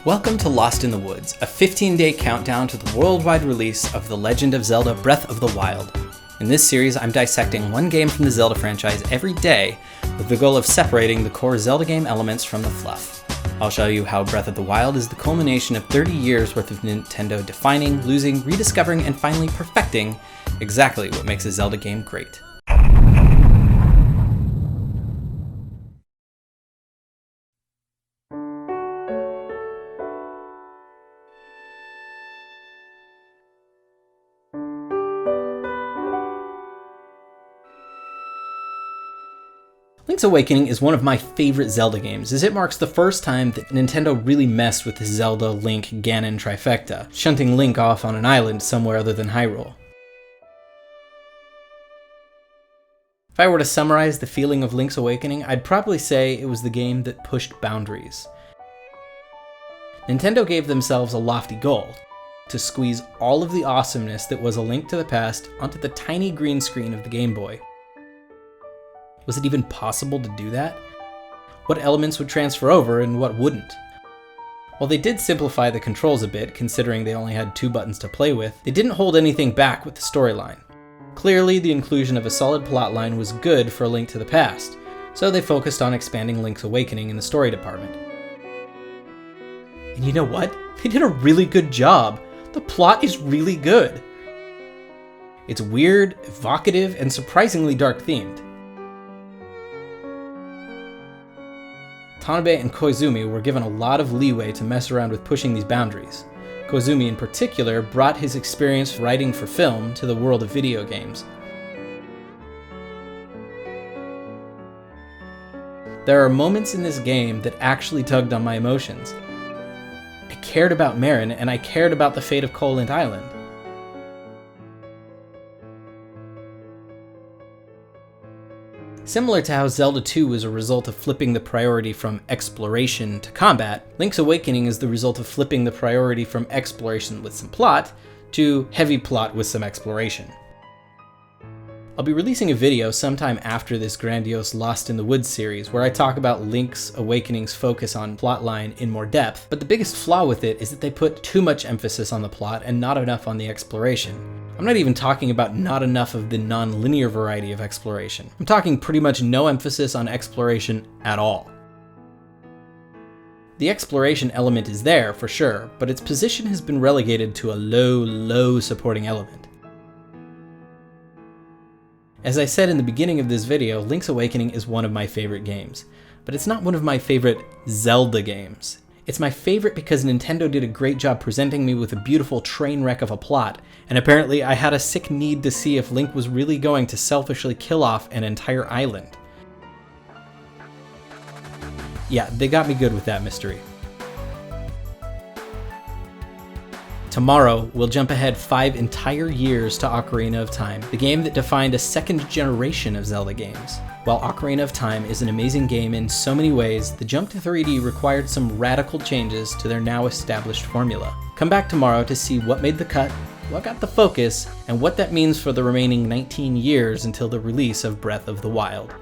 Welcome to Lost in the Woods, a 15-day countdown to the worldwide release of The Legend of Zelda Breath of the Wild. In this series, I'm dissecting one game from the Zelda franchise every day with the goal of separating the core Zelda game elements from the fluff. I'll show you how Breath of the Wild is the culmination of 30 years worth of Nintendo defining, losing, rediscovering, and finally perfecting exactly what makes a Zelda game great. Link's Awakening is one of my favorite Zelda games, as it marks the first time that Nintendo really messed with the Zelda, Link, Ganon trifecta, shunting Link off on an island somewhere other than Hyrule. If I were to summarize the feeling of Link's Awakening, I'd probably say it was the game that pushed boundaries. Nintendo gave themselves a lofty goal, to squeeze all of the awesomeness that was A Link to the Past onto the tiny green screen of the Game Boy. Was it even possible to do that? What elements would transfer over and what wouldn't? While they did simplify the controls a bit, considering they only had 2 buttons to play with, they didn't hold anything back with the storyline. Clearly, the inclusion of a solid plotline was good for A Link to the Past, so they focused on expanding Link's Awakening in the story department. And you know what? They did a really good job. The plot is really good. It's weird, evocative, and surprisingly dark themed. Tanabe and Koizumi were given a lot of leeway to mess around with pushing these boundaries. Koizumi in particular brought his experience writing for film to the world of video games. There are moments in this game that actually tugged on my emotions. I cared about Marin, and I cared about the fate of Koholint Island. Similar to how Zelda 2 was a result of flipping the priority from exploration to combat, Link's Awakening is the result of flipping the priority from exploration with some plot to heavy plot with some exploration. I'll be releasing a video sometime after this grandiose Lost in the Woods series where I talk about Link's Awakening's focus on plotline in more depth, but the biggest flaw with it is that they put too much emphasis on the plot and not enough on the exploration. I'm not even talking about not enough of the non-linear variety of exploration. I'm talking pretty much no emphasis on exploration at all. The exploration element is there, for sure, but its position has been relegated to a low supporting element. As I said in the beginning of this video, Link's Awakening is one of my favorite games, but it's not one of my favorite Zelda games. It's my favorite because Nintendo did a great job presenting me with a beautiful train wreck of a plot, and apparently I had a sick need to see if Link was really going to selfishly kill off an entire island. Yeah, they got me good with that mystery. Tomorrow, we'll jump ahead 5 entire years to Ocarina of Time, the game that defined a second generation of Zelda games. While Ocarina of Time is an amazing game in so many ways, the jump to 3D required some radical changes to their now established formula. Come back tomorrow to see what made the cut, what got the focus, and what that means for the remaining 19 years until the release of Breath of the Wild.